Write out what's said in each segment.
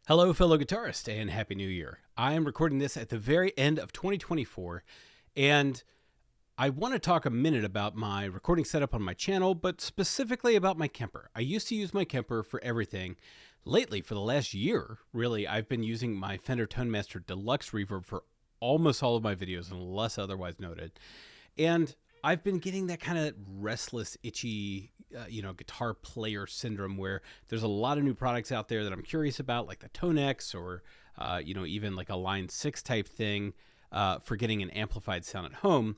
Hello, fellow guitarist, and Happy New Year. I am recording this at the very end of 2024, and I want to talk a minute about my recording setup on my channel, but specifically about my Kemper. I used to use my Kemper for everything. Lately, for the last year, really, I've been using my Fender ToneMaster Deluxe Reverb for almost all of my videos, unless otherwise noted. And I've been getting that kind of restless, itchy, guitar player syndrome where there's a lot of new products out there that I'm curious about, like the Tone X or, even like a Line 6 type thing for getting an amplified sound at home.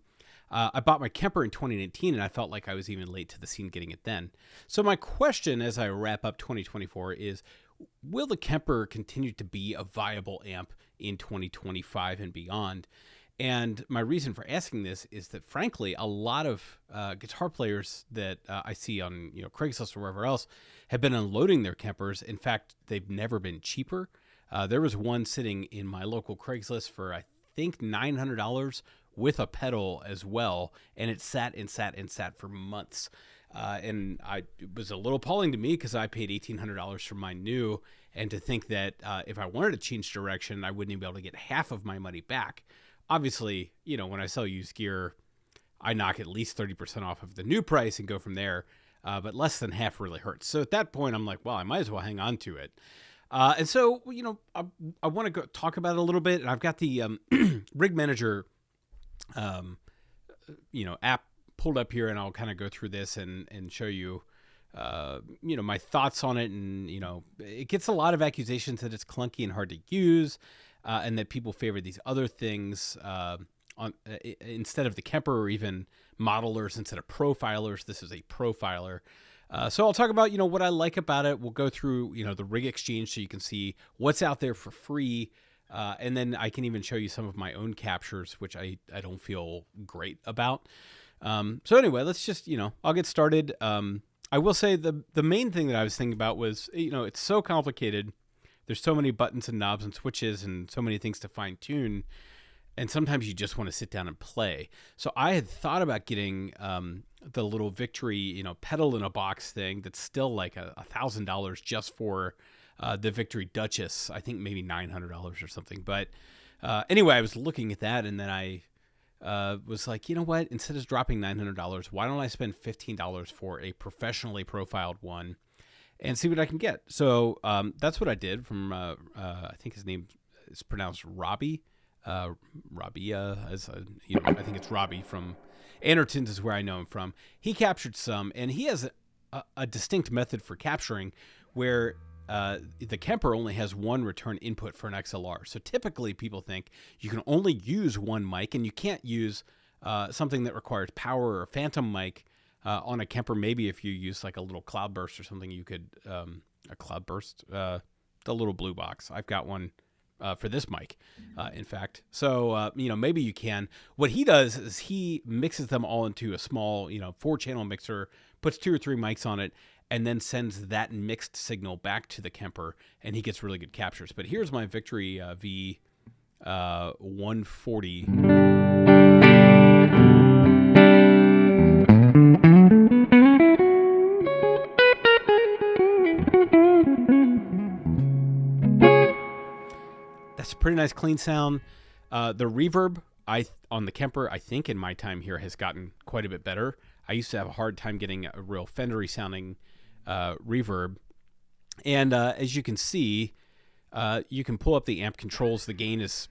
I bought my Kemper in 2019, and I felt like I was even late to the scene getting it then. So my question as I wrap up 2024 is, will the Kemper continue to be a viable amp in 2025 and beyond? And my reason for asking this is that, frankly, a lot of guitar players that I see on Craigslist or wherever else have been unloading their Kempers. In fact, they've never been cheaper. There was one sitting in my local Craigslist for, I think, $900 with a pedal as well, and it sat for months. And it was a little appalling to me because I paid $1,800 for my new, and to think that if I wanted to change direction, I wouldn't even be able to get half of my money back. Obviously, when I sell used gear, I knock at least 30% off of the new price and go from there. But less than half really hurts. So at that point, I'm like, well, I might as well hang on to it. And so, I want to go talk about it a little bit. And I've got the Rig Manager, app pulled up here, and I'll kind of go through this and show you, my thoughts on it. And, it gets a lot of accusations that it's clunky and hard to use. And that people favor these other things instead of the Kemper, or even modelers instead of profilers. This is a profiler. So I'll talk about, what I like about it. We'll go through, the Rig Exchange so you can see what's out there for free. And then I can even show you some of my own captures, which I don't feel great about. So anyway, let's just, I'll get started. I will say the main thing that I was thinking about was, it's so complicated. There's so many buttons and knobs and switches and so many things to fine tune. And sometimes you just want to sit down and play. So I had thought about getting the little Victory, pedal in a box thing that's still like $1,000 just for the Victory Duchess. I think maybe $900 or something. But anyway, I was looking at that, and then I was like, you know what? Instead of dropping $900, why don't I spend $15 for a professionally profiled one and see what I can get? So that's what I did from, I think his name is pronounced Robbie. Rabia, I think it's Robbie from Andertons is where I know him from. He captured some, and he has a distinct method for capturing where the Kemper only has one return input for an XLR. So typically people think you can only use one mic, and you can't use something that requires power or phantom mic on a Kemper. Maybe if you use like a little Cloudburst or something, you could, a Cloudburst, the little blue box. I've got one for this mic, in fact. So, maybe you can. What he does is he mixes them all into a small, 4-channel mixer, puts 2 or 3 mics on it, and then sends that mixed signal back to the Kemper, and he gets really good captures. But here's my Victory V 140. That's a pretty nice clean sound. The reverb on the Kemper, I think in my time here, has gotten quite a bit better. I used to have a hard time getting a real Fendery sounding reverb. And as you can see, you can pull up the amp controls. The gain is,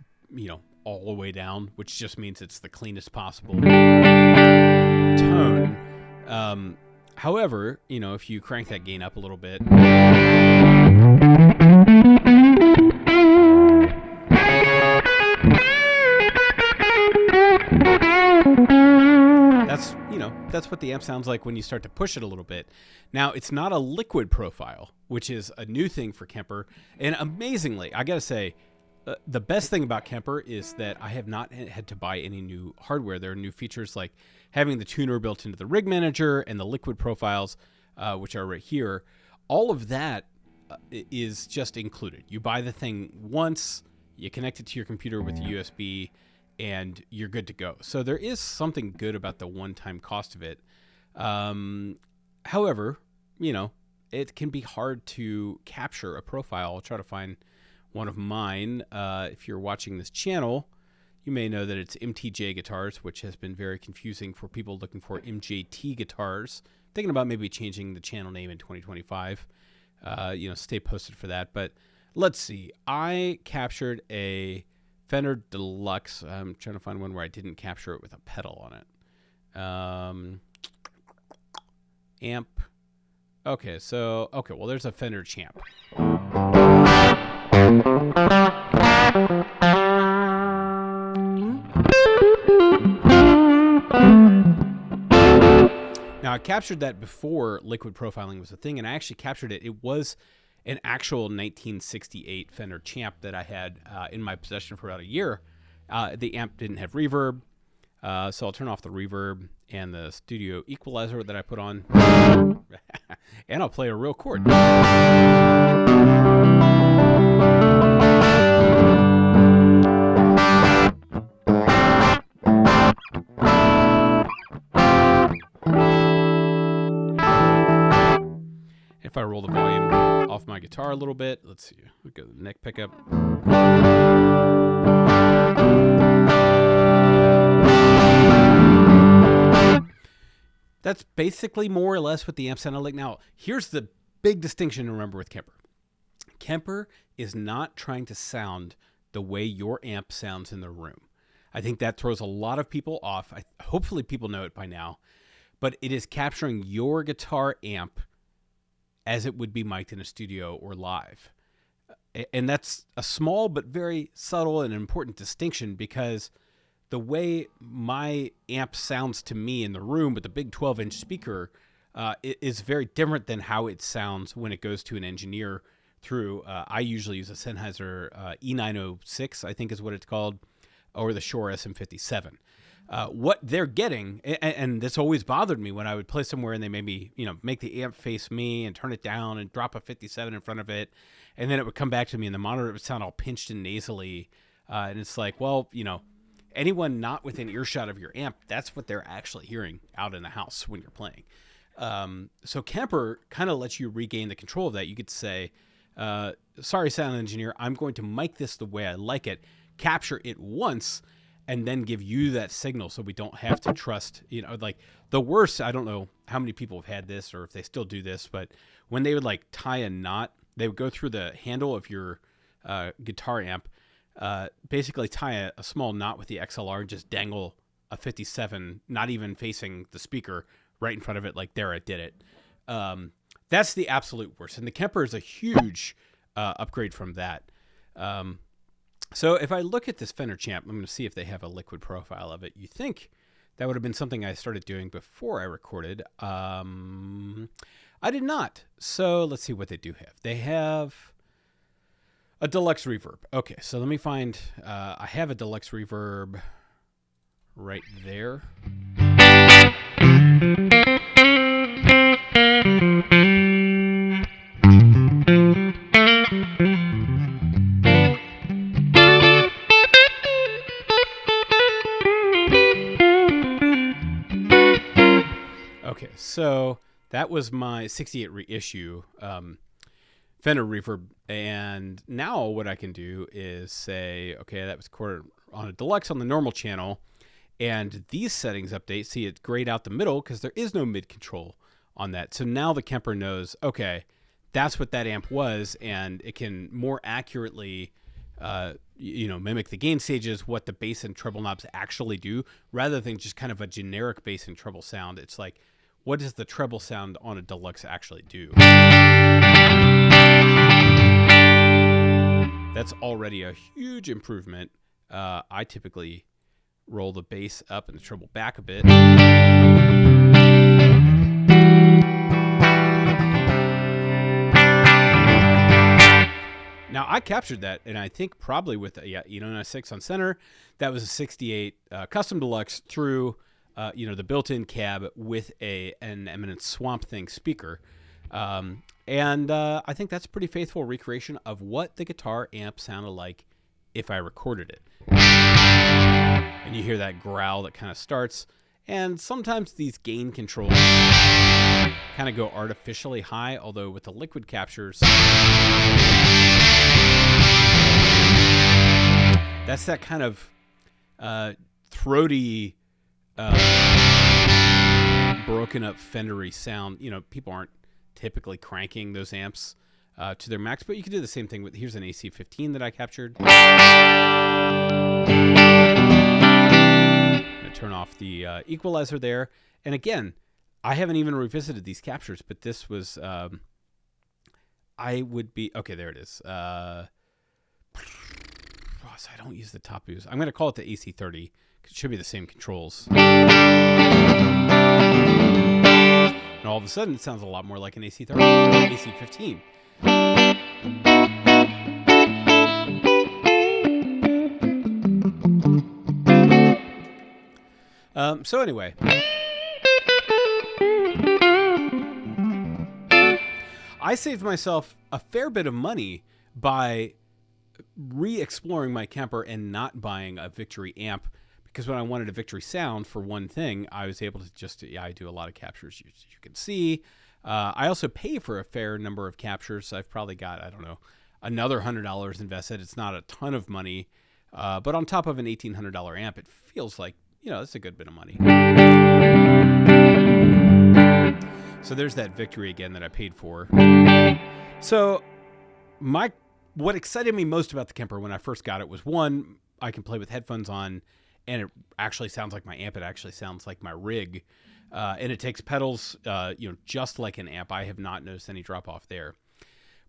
all the way down, which just means it's the cleanest possible tone. However, if you crank that gain up a little bit, that's what the amp sounds like when you start to push it a little bit. Now, it's not a liquid profile, which is a new thing for Kemper. And amazingly, I got to say, the best thing about Kemper is that I have not had to buy any new hardware. There are new features like having the tuner built into the Rig Manager and the liquid profiles, which are right here. All of that is just included. You buy the thing once, you connect it to your computer with USB, and you're good to go. So there is something good about the one-time cost of it. However, it can be hard to capture a profile. I'll try to find one of mine. If you're watching this channel, you may know that it's MTJ guitars, which has been very confusing for people looking for MJT guitars. Thinking about maybe changing the channel name in 2025. Stay posted for that. But let's see. I captured a Fender Deluxe. I'm trying to find one where I didn't capture it with a pedal on it. Amp. Okay, well, there's a Fender Champ. Now, I captured that before liquid profiling was a thing, and I actually captured it. It was an actual 1968 Fender Champ that I had in my possession for about a year. The amp didn't have reverb, so I'll turn off the reverb and the studio equalizer that I put on, and I'll play a real chord. If I roll the volume off my guitar a little bit, let's see, we'll go to the neck pickup. That's basically more or less what the amp sounded like. Now, here's the big distinction to remember with Kemper. Kemper is not trying to sound the way your amp sounds in the room. I think that throws a lot of people off. Hopefully people know it by now. But it is capturing your guitar amp as it would be mic'd in a studio or live. And that's a small but very subtle and important distinction, because the way my amp sounds to me in the room with the big 12-inch speaker is very different than how it sounds when it goes to an engineer through, I usually use a Sennheiser E906, I think is what it's called, or the Shure SM57. What they're getting, and this always bothered me when I would play somewhere and they made me, make the amp face me and turn it down and drop a 57 in front of it, and then it would come back to me and the monitor would sound all pinched and nasally, and it's like, well, anyone not within earshot of your amp, that's what they're actually hearing out in the house when you're playing. So Kemper kind of lets you regain the control of that. You could say, sorry, sound engineer, I'm going to mic this the way I like it, capture it once, and then give you that signal so we don't have to trust, like the worst, I don't know how many people have had this or if they still do this, but when they would like tie a knot, they would go through the handle of your guitar amp, basically tie a small knot with the XLR and just dangle a 57, not even facing the speaker, right in front of it, like there I did it. That's the absolute worst. And the Kemper is a huge upgrade from that. So if I look at this Fender Champ, I'm going to see if they have a liquid profile of it. You think that would have been something I started doing before I recorded. I did not. So let's see what they do have. They have a deluxe reverb. Okay, so let me find, I have a deluxe reverb right there. Okay, so that was my 68 reissue Fender reverb, and now what I can do is say, okay, that was recorded on a deluxe on the normal channel, and these settings update, see it grayed out the middle because there is no mid control on that. So now the Kemper knows, okay, that's what that amp was, and it can more accurately mimic the gain stages, what the bass and treble knobs actually do, rather than just kind of a generic bass and treble sound. It's like, what does the treble sound on a deluxe actually do? That's already a huge improvement. I typically roll the bass up and the treble back a bit. Now, I captured that, and I think probably with a E906 on center, that was a 68 custom deluxe through the built-in cab with an Eminence Swamp Thing speaker. And I think that's a pretty faithful recreation of what the guitar amp sounded like if I recorded it. And you hear that growl that kind of starts. And sometimes these gain controls kind of go artificially high, although with the liquid captures, That's that kind of throaty, broken up Fendery sound. You know, people aren't typically cranking those amps to their max, but you can do the same thing with, here's an AC15 that I captured. I'm going to turn off the equalizer there. And again, I haven't even revisited these captures, but this was, I would be, okay, there it is. So I don't use the top boost. I'm going to call it the AC30 because it should be the same controls. And all of a sudden, it sounds a lot more like an AC30 or an AC15. So anyway, I saved myself a fair bit of money by re-exploring my Kemper and not buying a Victory amp, because when I wanted a Victory sound for one thing, I was able to just, I do a lot of captures, you can see. I also pay for a fair number of captures. So I've probably got, I don't know, another $100 invested. It's not a ton of money, but on top of an $1,800 amp, it feels like, you know, that's a good bit of money. So there's that Victory again that I paid for. So what excited me most about the Kemper when I first got it was, one, I can play with headphones on, and it actually sounds like my amp. It actually sounds like my rig, and it takes pedals, just like an amp. I have not noticed any drop off there.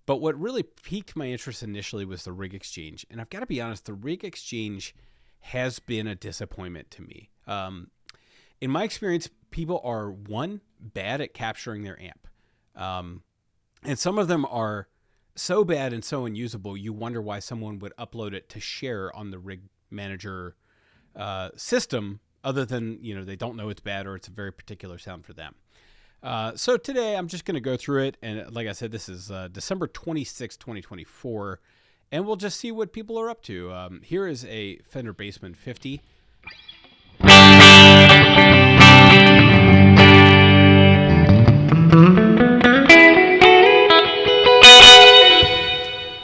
But what really piqued my interest initially was the rig exchange, and I've got to be honest, the rig exchange has been a disappointment to me. In my experience, people are, one, bad at capturing their amp, and some of them are so bad and so unusable, you wonder why someone would upload it to share on the Rig Manager system, other than, they don't know it's bad or it's a very particular sound for them. So today I'm just going to go through it, and like I said, this is December 26, 2024, and we'll just see what people are up to. Here is a Fender Bassman 50.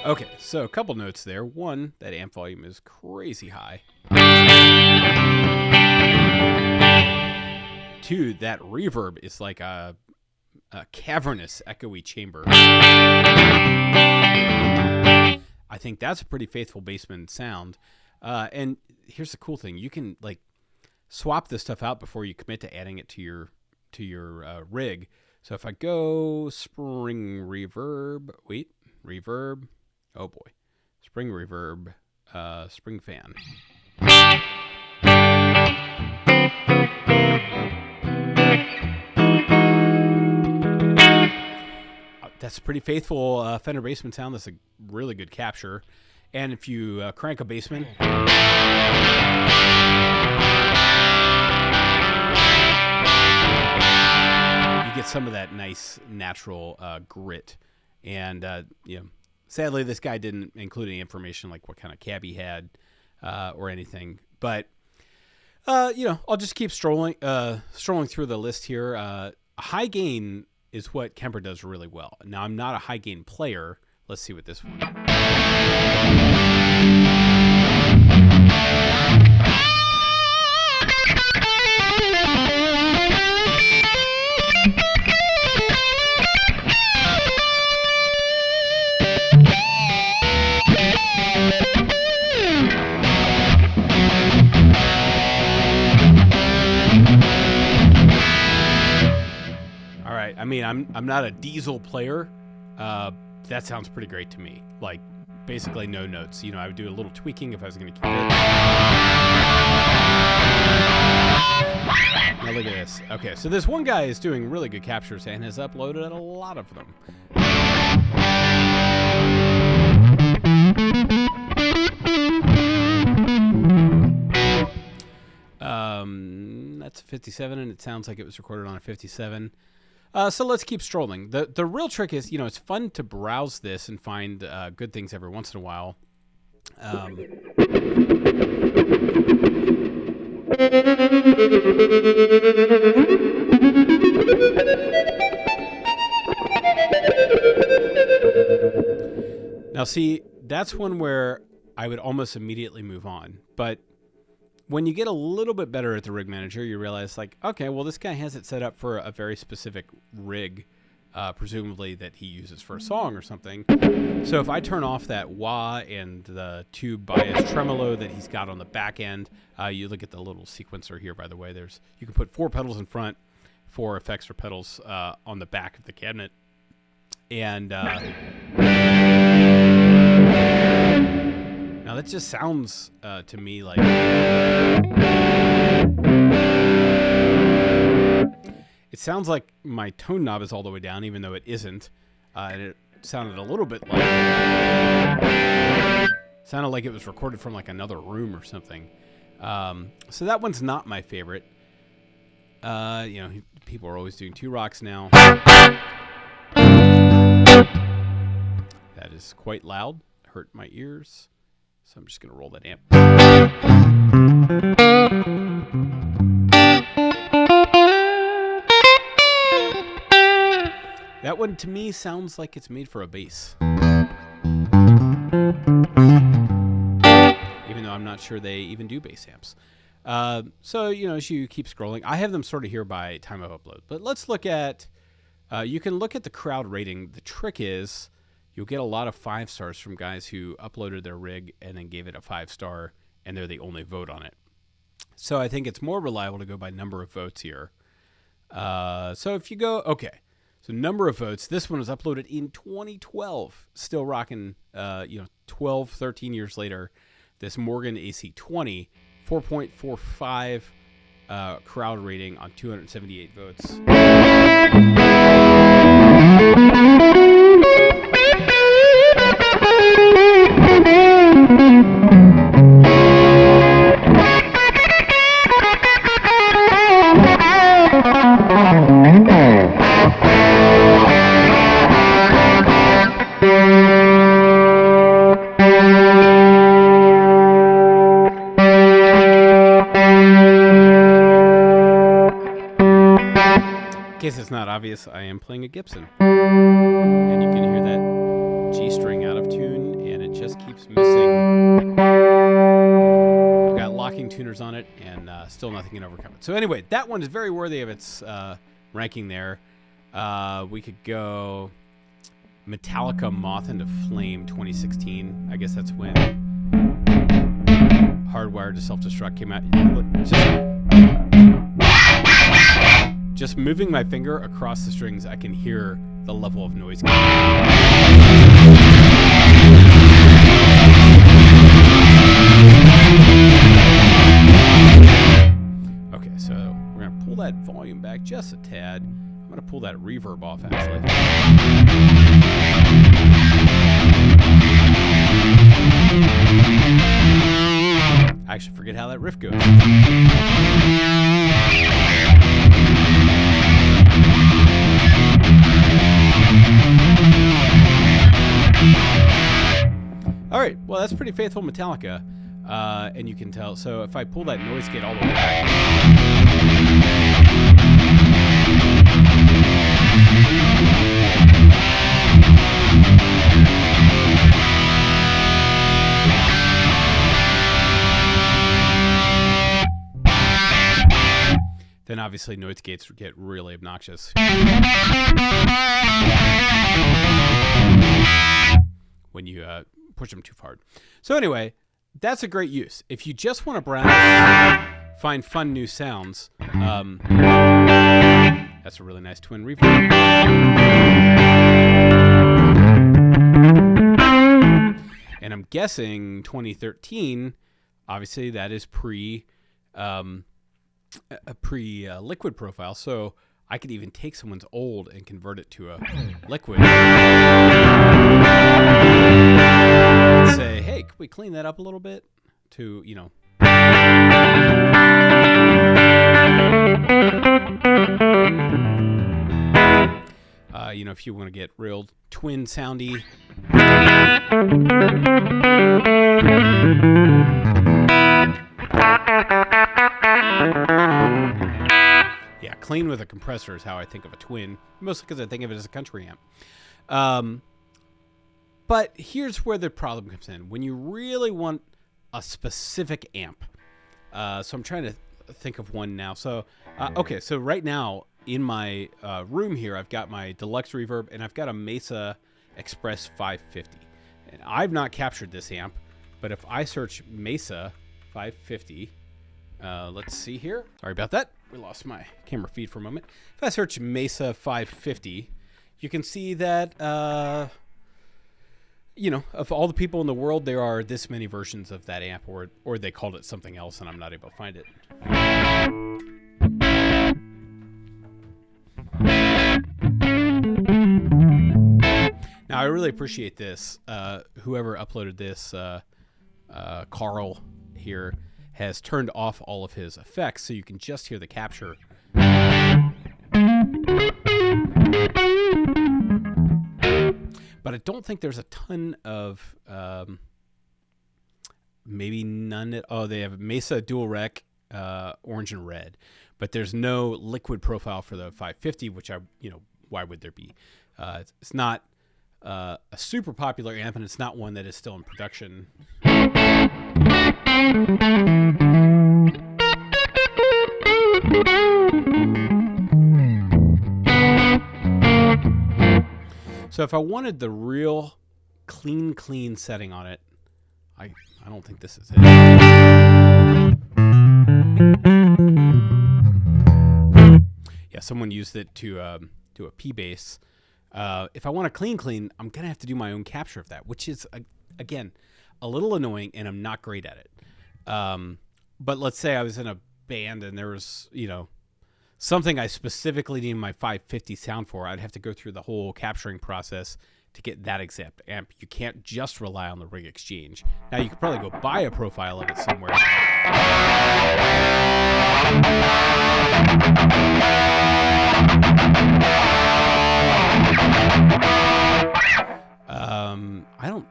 Okay, so a couple notes there. One, that amp volume is crazy high. Two, that reverb is like a cavernous, echoey chamber. I think that's a pretty faithful Bassman sound. And here's the cool thing: you can swap this stuff out before you commit to adding it to your rig. So if I go spring reverb, reverb. Oh boy. Spring reverb, spring fan. That's a pretty faithful Fender Bassman sound. That's a really good capture. And if you crank a Bassman, you get some of that nice natural grit. And, sadly, this guy didn't include any information like what kind of cab he had or anything. But, I'll just keep strolling through the list here. High gain is what Kemper does really well. Now, I'm not a high gain player. Let's see what this one. I mean, I'm not a diesel player. That sounds pretty great to me. Like, basically no notes. I would do a little tweaking if I was going to keep it. Now look at this. Okay, so this one guy is doing really good captures and has uploaded a lot of them. That's a 57, and it sounds like it was recorded on a 57. So let's keep strolling. The real trick is, it's fun to browse this and find good things every once in a while. Now, see, that's one where I would almost immediately move on. But when you get a little bit better at the rig manager, you realize like, okay, well, this guy has it set up for a very specific rig, presumably that he uses for a song or something. So if I turn off that wah and the tube bias tremolo that he's got on the back end, you look at the little sequencer here, by the way, you can put 4 pedals in front, 4 effects or pedals on the back of the cabinet. And now that just sounds to me like it sounds like my tone knob is all the way down, even though it isn't. And it sounded a little bit like it was recorded from like another room or something. So that one's not my favorite. People are always doing 2 rocks now. That is quite loud. Hurt my ears. So I'm just going to roll that amp. That one to me sounds like it's made for a bass. Even though I'm not sure they even do bass amps. So, as you keep scrolling, I have them sorted here by time of upload. But let's look at, you can look at the crowd rating. The trick is you'll get a lot of 5 stars from guys who uploaded their rig and then gave it a 5-star, and they're the only vote on it. So I think it's more reliable to go by number of votes here. So if you go, okay, so number of votes, this one was uploaded in 2012, still rocking, 12, 13 years later, this Morgan AC20, 4.45 crowd rating on 278 votes. In case it's not obvious, I am playing a Gibson. And you can hear that G string out of tune, and it just keeps missing. I've got locking tuners on it, and still nothing can overcome it. So anyway, that one is very worthy of its ranking there. We could go Metallica Moth into Flame 2016. I guess that's when Hardwired to Self-Destruct came out. Just moving my finger across the strings, I can hear the level of noise coming out. Okay, so we're going to pull that volume back just a tad. I'm going to pull that reverb off, actually. I actually forget how that riff goes. All right, well, that's pretty faithful Metallica, and you can tell. So if I pull that noise gate all the way back, then obviously noise gates get really obnoxious. When you push them too hard. So anyway, that's a great use. If you just want to browse, find fun new sounds, that's a really nice twin reverb. And I'm guessing 2013, obviously that is pre-liquid profile, so I could even take someone's old and convert it to a liquid. And say, hey, can we clean that up a little bit? To, if you want to get real twin soundy. Yeah, clean with a compressor is how I think of a twin, mostly because I think of it as a country amp. But here's where the problem comes in. When you really want a specific amp. So I'm trying to think of one now. So, okay. So right now in my room here, I've got my deluxe reverb and I've got a Mesa Express 550. And I've not captured this amp, but if I search Mesa 550, let's see here. Sorry about that. We lost my camera feed for a moment. If I search Mesa 550, you can see that, of all the people in the world, there are this many versions of that amp, or they called it something else, and I'm not able to find it. Now, I really appreciate this. Whoever uploaded this, Carl here, has turned off all of his effects, so you can just hear the capture. But I don't think there's a ton of, maybe none. They have Mesa Dual Rec, orange and red, but there's no liquid profile for the 550, which why would there be? It's not a super popular amp, and it's not one that is still in production. So if I wanted the real clean setting on it, I don't think this is it. Yeah, someone used it to do a P bass. If I want a clean, I'm gonna have to do my own capture of that, which is again a little annoying, and I'm not great at it. But let's say I was in a band and there was something I specifically need my 550 sound for, I'd have to go through the whole capturing process to get that exact amp. You can't just rely on the rig exchange. Now, you could probably go buy a profile of it somewhere. I don't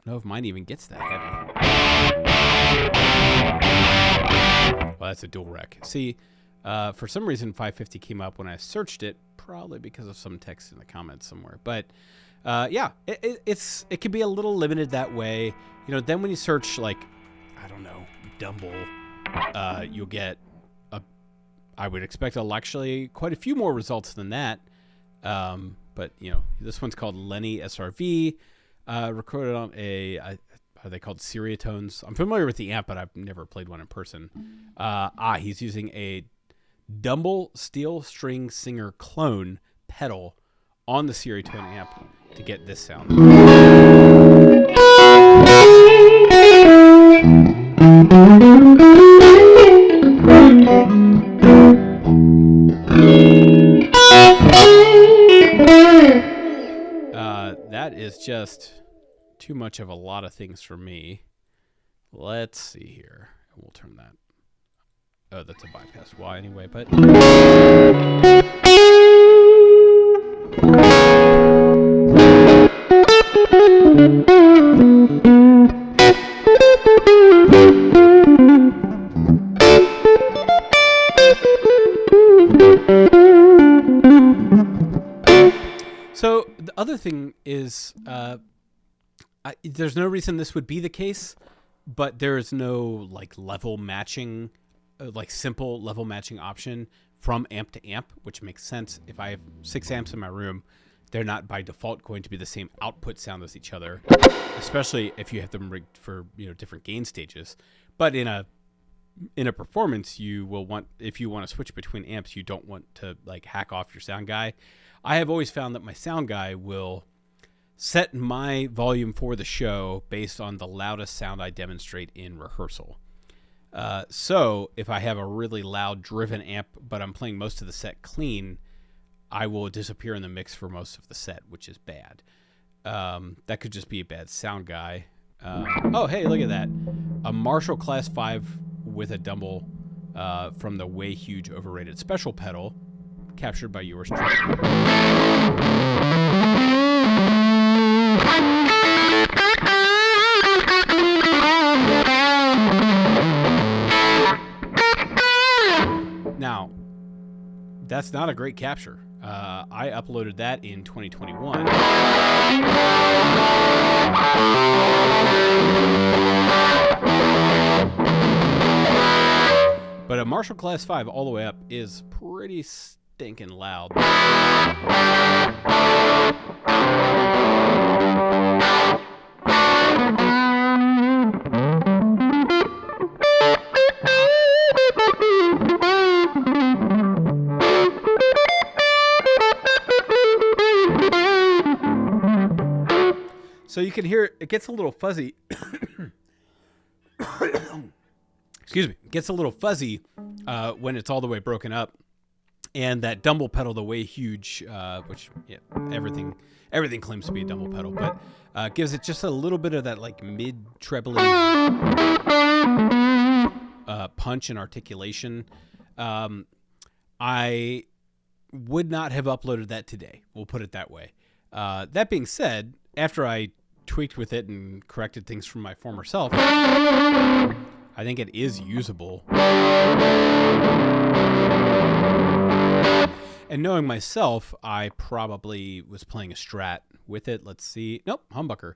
know if mine even gets that heavy. Well, that's a dual rec. See, for some reason, 550 came up when I searched it, probably because of some text in the comments somewhere. But yeah, it can be a little limited that way. Then when you search, like, I don't know, Dumble, you'll get I would expect actually quite a few more results than that. But this one's called Lenny SRV, recorded on are they called Seriatones? I'm familiar with the amp, but I've never played one in person. He's using a Dumble Steel String Singer clone pedal on the Seriatone amp to get this sound. That is just too much of a lot of things for me. Let's see here. We'll turn that. Oh, that's a bypass Y anyway, but... So the other thing is, there's no reason this would be the case, but there is no level matching, simple level matching option from amp to amp, which makes sense. If I have 6 amps in my room, they're not by default going to be the same output sound as each other, especially if you have them rigged for different gain stages. But in a performance, you will want, if you want to switch between amps, you don't want to hack off your sound guy. I have always found that my sound guy will set my volume for the show based on the loudest sound I demonstrate in rehearsal. So if I have a really loud driven amp, but I'm playing most of the set clean, I will disappear in the mix for most of the set, which is bad. That could just be a bad sound guy. Oh, hey, look at that. A Marshall Class 5 with a Dumble from the Way Huge Overrated Special pedal, captured by yours truly. Now, that's not a great capture. I uploaded that in 2021. But a Marshall Class 5 all the way up is pretty stinking loud. So you can hear it gets a little fuzzy. Excuse me. It gets a little fuzzy when it's all the way broken up, and that Dumble pedal, the way huge, which everything claims to be a Dumble pedal, but gives it just a little bit of that like mid trebly punch and articulation. I would not have uploaded that today. We'll put it that way. That being said, after I tweaked with it and corrected things from my former self, I think it is usable. And knowing myself, I probably was playing a Strat with it. Let's see. Nope, humbucker.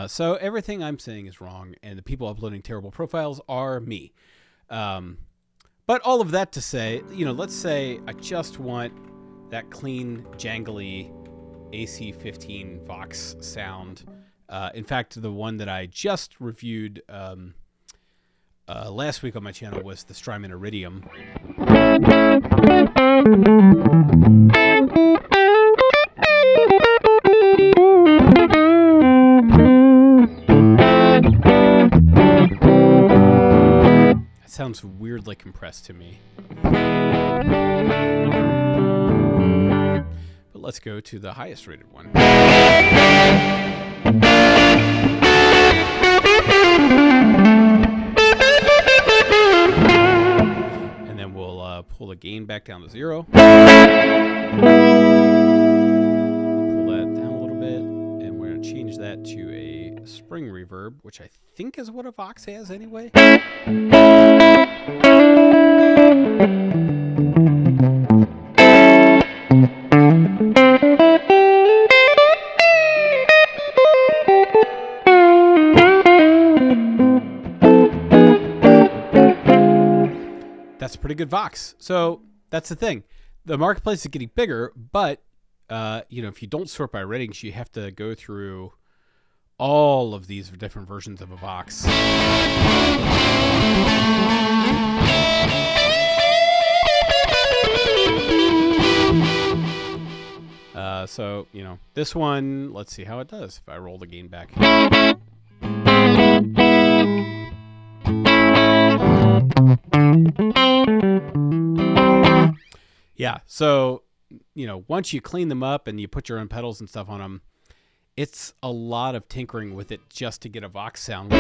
So everything I'm saying is wrong, and the people uploading terrible profiles are me. But all of that to say, let's say I just want that clean, jangly AC15 Vox sound. In fact, the one that I just reviewed last week on my channel was the Strymon Iridium. That sounds weirdly compressed to me. But let's go to the highest rated one. And then we'll pull the gain back down to 0. Pull that down a little bit, and we're going to change that to a spring reverb, which I think is what a Vox has anyway. That's a pretty good Vox. So that's the thing. The marketplace is getting bigger, but if you don't sort by ratings, you have to go through all of these different versions of a Vox. So this one, let's see how it does if I roll the gain back. Yeah, so once you clean them up and you put your own pedals and stuff on them, it's a lot of tinkering with it just to get a Vox sound.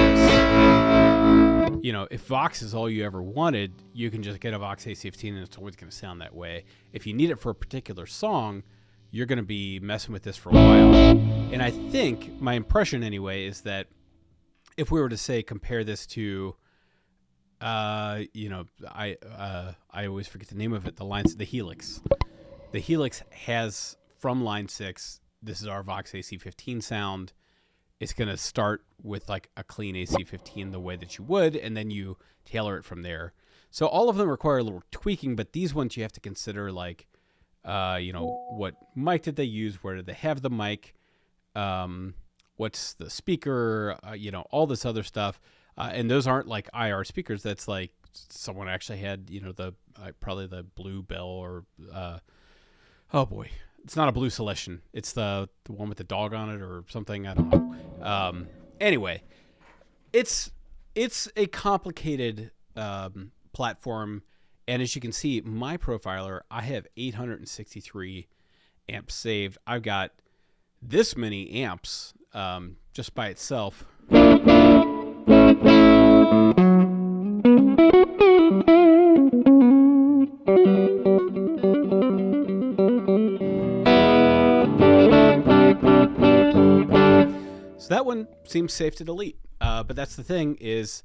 If Vox is all you ever wanted, you can just get a Vox AC15 and it's always going to sound that way. If you need it for a particular song, you're going to be messing with this for a while. And I think, my impression anyway, is that if we were to say compare this to I always forget the name of it. The Helix. The Helix has, from line 6, this is our Vox AC15 sound. It's going to start with like a clean AC15 the way that you would, and then you tailor it from there. So all of them require a little tweaking, but these ones you have to consider like, what mic did they use? Where did they have the mic? What's the speaker? All this other stuff. And those aren't like IR speakers. That's like someone actually had, probably the Blue Bell or, oh boy, it's not a Blue Celestion. It's the one with the dog on it or something. I don't know. Anyway, it's a complicated platform. And as you can see, my profiler, I have 863 amps saved. I've got this many amps just by itself. So that one seems safe to delete. But that's the thing is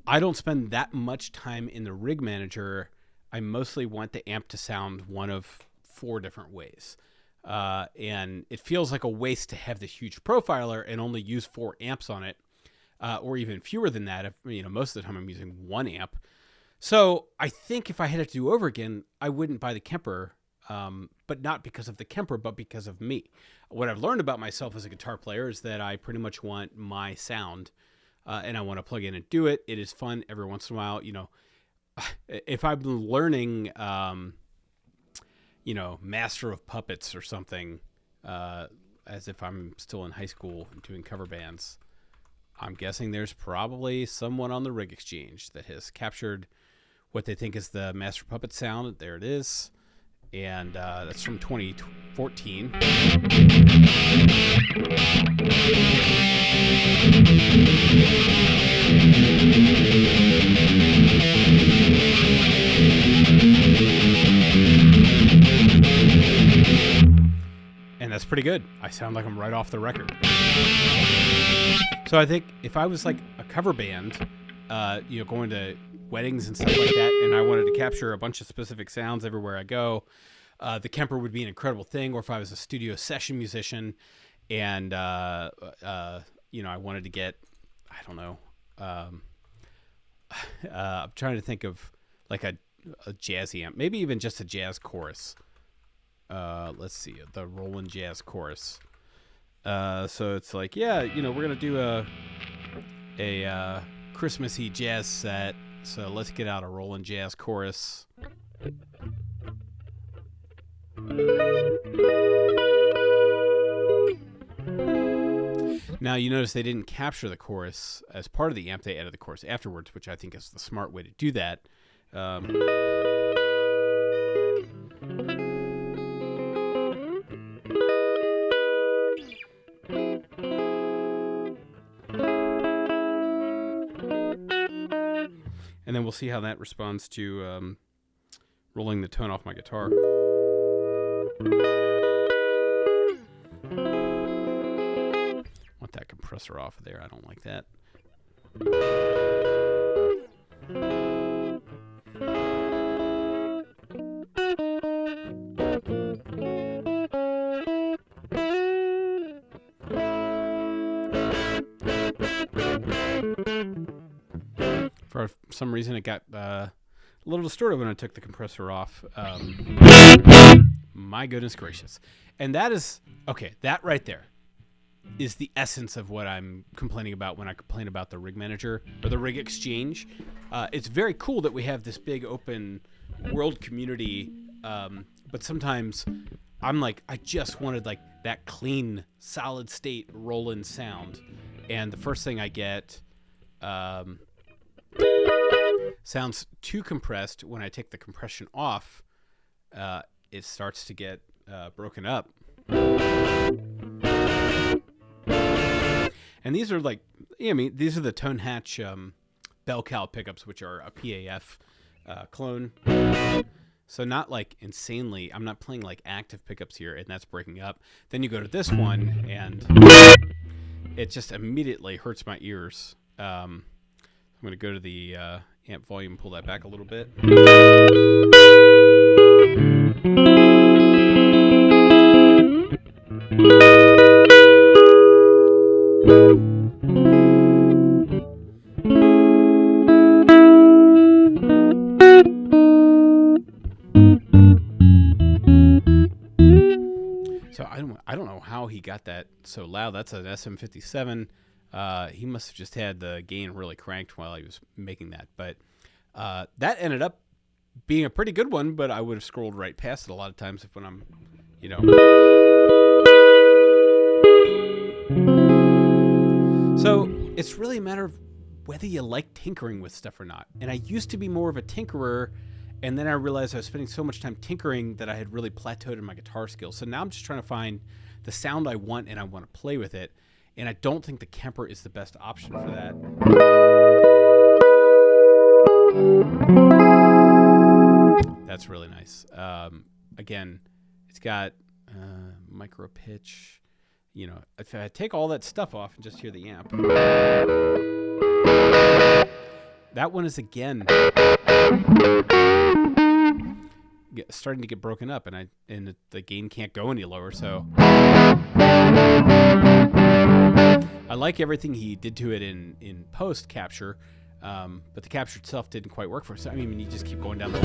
I don't spend that much time in the rig manager. I mostly want the amp to sound one of 4 different ways. And it feels like a waste to have this huge profiler and only use 4 amps on it, or even fewer than that. If, most of the time I'm using 1 amp. So I think if I had it to do over again, I wouldn't buy the Kemper, but not because of the Kemper, but because of me. What I've learned about myself as a guitar player is that I pretty much want my sound, and I want to plug in and do it. It is fun every once in a while. If I'm learning, Master of Puppets or something, as if I'm still in high school doing cover bands, I'm guessing there's probably someone on the Rig Exchange that has captured what they think is the Master Puppet sound. There it is. And that's from 2014. And that's pretty good. I sound like I'm right off the record. So I think if I was like a cover band, going to weddings and stuff like that, and I wanted to capture a bunch of specific sounds everywhere I go, the Kemper would be an incredible thing. Or if I was a studio session musician and, I wanted to get, I don't know, I'm trying to think of like a jazzy amp, maybe even just a jazz chorus. Let's see, the Roland Jazz Chorus. So it's like, we're going to do a Christmassy jazz set. So let's get out a Roland Jazz Chorus. Now, you notice they didn't capture the chorus as part of the amp. They added the chorus afterwards, which I think is the smart way to do that. And then we'll see how that responds to rolling the tone off my guitar. Want that compressor off of there. I don't like that. For some reason, it got a little distorted when I took the compressor off. My goodness gracious. And that is, okay, that right there is the essence of what I'm complaining about when I complain about the Rig Manager or the Rig Exchange. It's very cool that we have this big open world community, but sometimes I'm like, I just wanted like that clean, solid state Roland sound. And the first thing I get sounds too compressed. When I take the compression off, it starts to get broken up. And these are like, these are the Tone Hatch bell cow pickups, which are a PAF clone. So not like insanely, I'm not playing like active pickups here, and that's breaking up. Then you go to this one, and it just immediately hurts my ears. I'm going to go to the amp volume, pull that back a little bit. So I don't know how he got that so loud. That's an SM57. He must have just had the gain really cranked while he was making that. But that ended up being a pretty good one, but I would have scrolled right past it a lot of times when I'm, So it's really a matter of whether you like tinkering with stuff or not. And I used to be more of a tinkerer, and then I realized I was spending so much time tinkering that I had really plateaued in my guitar skills. So now I'm just trying to find the sound I want, and I want to play with it. And I don't think the Kemper is the best option for that. That's really nice. Again, it's got micro pitch. If I take all that stuff off and just hear the amp. That one is, again, starting to get broken up, and the gain can't go any lower. So I like everything he did to it in post capture, but the capture itself didn't quite work for us. I mean, you just keep going down the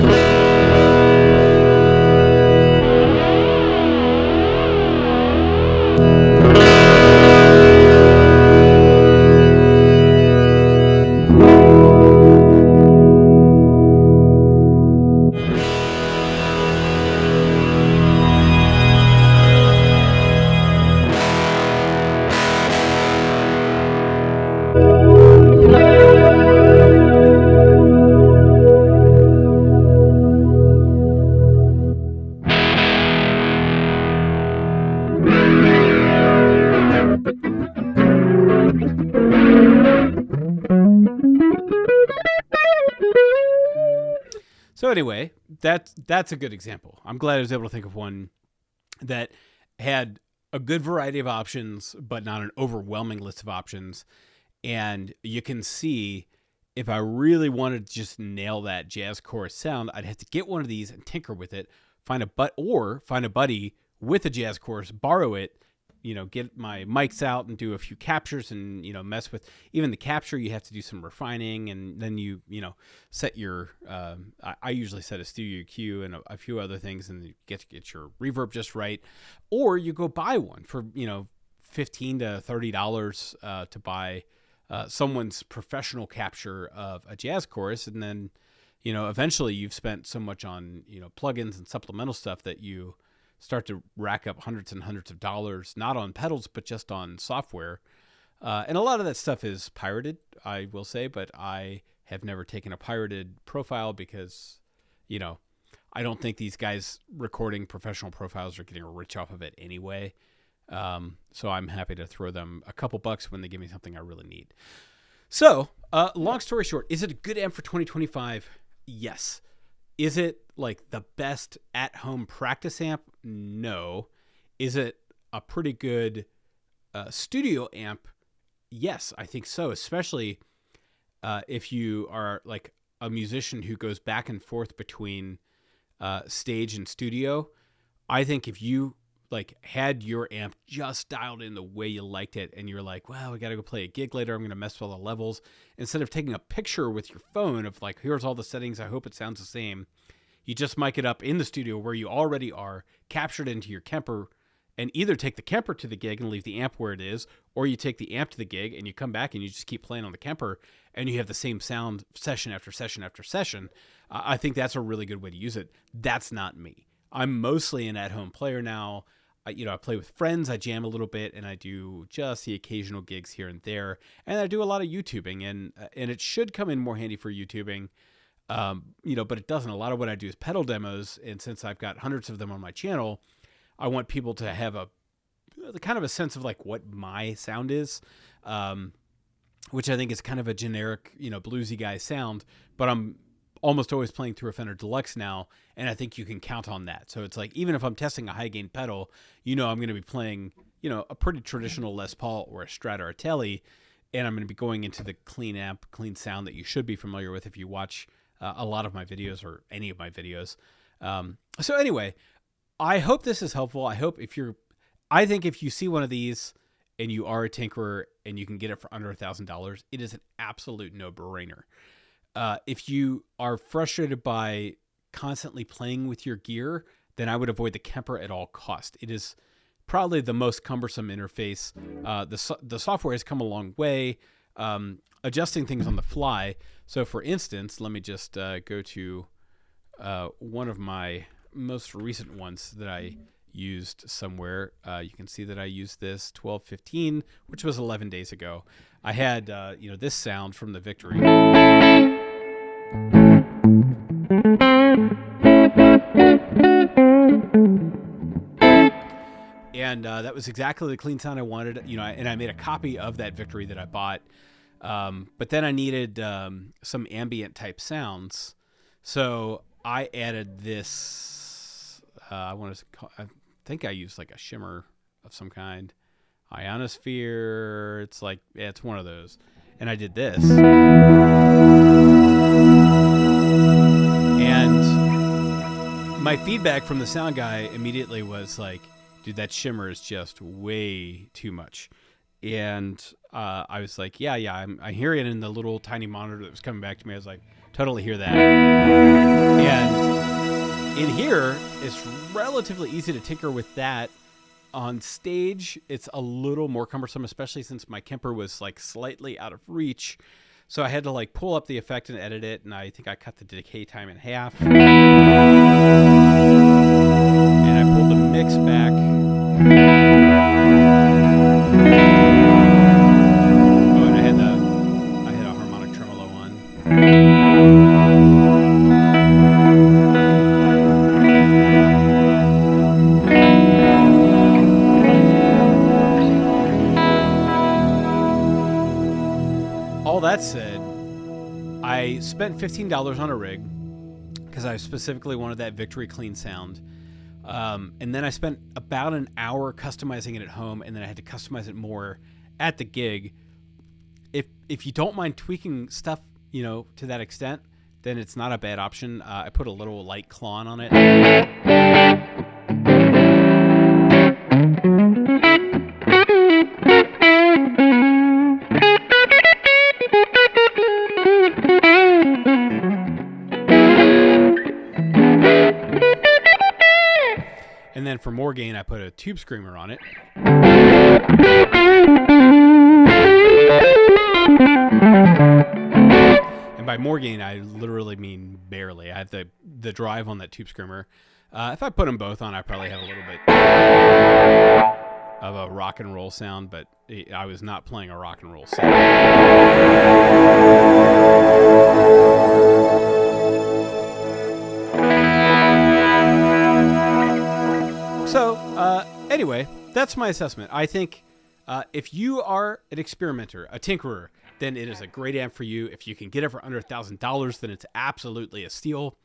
So anyway, that's a good example. I'm glad I was able to think of one that had a good variety of options, but not an overwhelming list of options. And you can see if I really wanted to just nail that jazz chorus sound, I'd have to get one of these and tinker with it, find a buddy with a jazz chorus, borrow it, get my mics out and do a few captures and, mess with even the capture. You have to do some refining, and then you set your, I usually set a studio EQ and a few other things, and you get your reverb just right. Or you go buy one for, $15 to $30 to buy someone's professional capture of a jazz chorus. And then, eventually you've spent so much on, plugins and supplemental stuff that you start to rack up hundreds and hundreds of dollars, not on pedals, but just on software. And a lot of that stuff is pirated, I will say, but I have never taken a pirated profile because, I don't think these guys recording professional profiles are getting rich off of it anyway. So I'm happy to throw them a couple bucks when they give me something I really need. So, long story short, is it a good amp for 2025? Yes. Is it like the best at-home practice amp? No. Is it a pretty good studio amp? Yes, I think so, especially if you are like a musician who goes back and forth between stage and studio. I think if you had your amp just dialed in the way you liked it, and you're like, well, we got to go play a gig later, I'm going to mess with all the levels, instead of taking a picture with your phone of here's all the settings, I hope it sounds the same, you just mic it up in the studio where you already are, captured into your Kemper, and either take the Kemper to the gig and leave the amp where it is, or you take the amp to the gig and you come back and you just keep playing on the Kemper, and you have the same sound session after session after session. I think that's a really good way to use it. That's not me. I'm mostly an at-home player now. I play with friends, I jam a little bit, and I do just the occasional gigs here and there. And I do a lot of YouTubing, and it should come in more handy for YouTubing, but it doesn't. A lot of what I do is pedal demos, and since I've got hundreds of them on my channel, I want people to have a kind of a sense of what my sound is, which I think is kind of a generic, bluesy guy sound, but I'm almost always playing through a Fender Deluxe now, and I think you can count on that. So it's even if I'm testing a high gain pedal, I'm going to be playing, a pretty traditional Les Paul or a Strat or a Tele, and I'm going to be going into the clean amp, clean sound that you should be familiar with if you watch a lot of my videos or any of my videos. So anyway, I hope this is helpful. I think if you see one of these and you are a tinkerer and you can get it for under $1,000, it is an absolute no-brainer. If you are frustrated by constantly playing with your gear, then I would avoid the Kemper at all cost. It is probably the most cumbersome interface. The software has come a long way, adjusting things on the fly. So for instance, let me just go to one of my most recent ones that I used somewhere. You can see that I used this 12/15, which was 11 days ago. I had this sound from the Victory. And that was exactly the clean sound I wanted, and I made a copy of that Victory that I bought. But then I needed some ambient type sounds. So I added this, I think I used a shimmer of some kind. Ionosphere. It's one of those. And I did this. And my feedback from the sound guy immediately was like, dude, that shimmer is just way too much. And I was like, yeah, I hear it in the little tiny monitor that was coming back to me. I was like, totally hear that. And in here, it's relatively easy to tinker with that. On stage, it's a little more cumbersome, especially since my Kemper was like slightly out of reach. So I had to like pull up the effect and edit it, and I think I cut the decay time in half. And I pulled the mix back. Oh, and I had a harmonic tremolo on. All that said, I spent $15 on a rig because I specifically wanted that Victory clean sound. And then I spent about an hour customizing it at home, and then I had to customize it more at the gig. If you don't mind tweaking stuff, to that extent, then it's not a bad option. I put a little light clon on it. And then for more gain, I put a tube screamer on it. And by more gain, I literally mean barely. I have the drive on that tube screamer. If I put them both on, I probably have a little bit of a rock and roll sound, but I was not playing a rock and roll sound. So, anyway, that's my assessment. I think if you are an experimenter, a tinkerer, then it is a great amp for you. If you can get it for under $1,000, then it's absolutely a steal.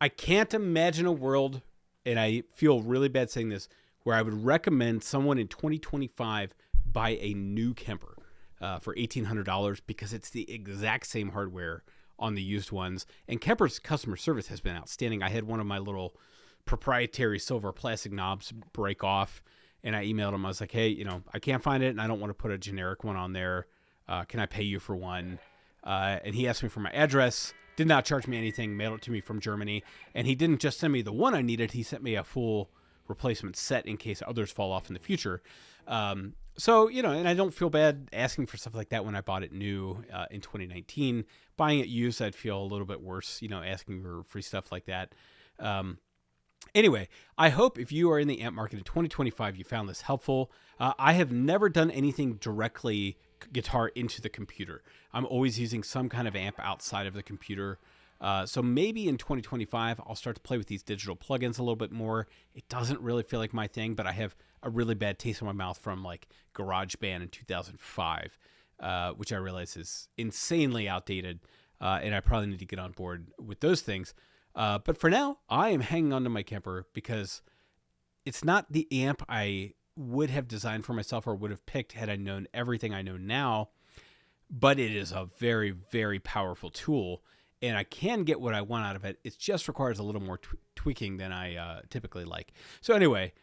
I can't imagine a world, and I feel really bad saying this, where I would recommend someone in 2025 buy a new Kemper for $1,800 because it's the exact same hardware on the used ones. And Kemper's customer service has been outstanding. I had one of my little proprietary silver plastic knobs break off, and I emailed him. I was like, hey, I can't find it, and I don't want to put a generic one on there. Can I pay you for one? And he asked me for my address, did not charge me anything, mailed it to me from Germany. And he didn't just send me the one I needed, he sent me a full replacement set in case others fall off in the future. So, and I don't feel bad asking for stuff like that when I bought it new in 2019. Buying it used, I'd feel a little bit worse, asking for free stuff like that. Anyway, I hope if you are in the amp market in 2025, you found this helpful. I have never done anything directly guitar into the computer. I'm always using some kind of amp outside of the computer. So maybe in 2025, I'll start to play with these digital plugins a little bit more. It doesn't really feel like my thing, but I have a really bad taste in my mouth from like GarageBand in 2005, which I realize is insanely outdated. And I probably need to get on board with those things. But for now, I am hanging on to my Kemper because it's not the amp I would have designed for myself or would have picked had I known everything I know now, but it is a very, very powerful tool, and I can get what I want out of it. It just requires a little more tweaking than I typically like. So anyway,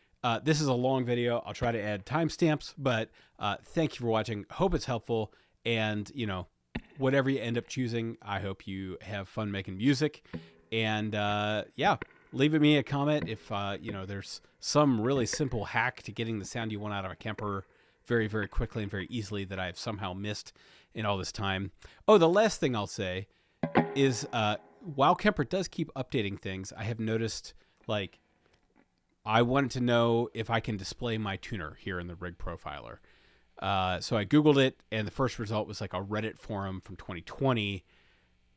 this is a long video. I'll try to add timestamps, but thank you for watching. Hope it's helpful, and whatever you end up choosing, I hope you have fun making music. And leave me a comment if there's some really simple hack to getting the sound you want out of a Kemper very, very quickly and very easily that I've somehow missed in all this time. Oh, the last thing I'll say is while Kemper does keep updating things, I have noticed I wanted to know if I can display my tuner here in the rig profiler. So I Googled it, and the first result was like a Reddit forum from 2020.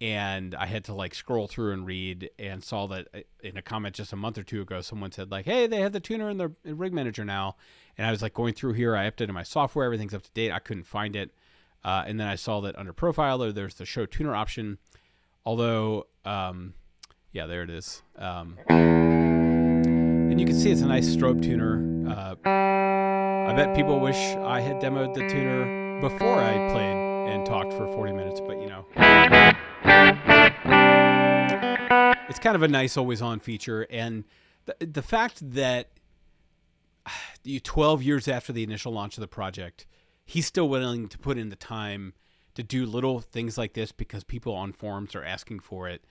And I had to scroll through and read, and saw that in a comment just a month or two ago, someone said hey, they have the tuner in the rig manager now. And I was going through here. I updated my software. Everything's up to date. I couldn't find it. And then I saw that under profiler, there's the show tuner option. Although, there it is. And you can see it's a nice strobe tuner. I bet people wish I had demoed the tuner before I played and talked for 40 minutes, but it's kind of a nice always on feature. And the fact that 12 years after the initial launch of the project, he's still willing to put in the time to do little things like this because people on forums are asking for it,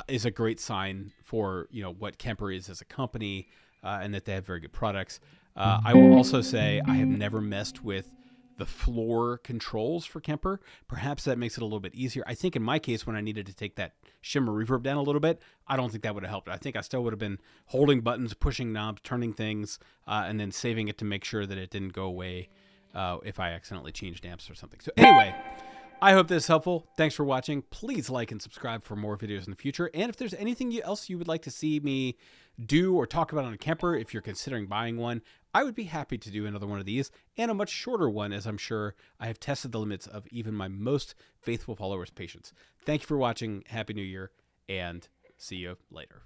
is a great sign for, what Kemper is as a company, and that they have very good products. I will also say I have never messed with the floor controls for Kemper. Perhaps that makes it a little bit easier. I think in my case, when I needed to take that shimmer reverb down a little bit, I don't think that would have helped. I think I still would have been holding buttons, pushing knobs, turning things, and then saving it to make sure that it didn't go away if I accidentally changed amps or something. So anyway, I hope this is helpful. Thanks for watching. Please like and subscribe for more videos in the future. And if there's anything else you would like to see me do or talk about on a Kemper, if you're considering buying one, I would be happy to do another one of these, and a much shorter one, as I'm sure I have tested the limits of even my most faithful followers' patience. Thank you for watching. Happy New Year, and see you later.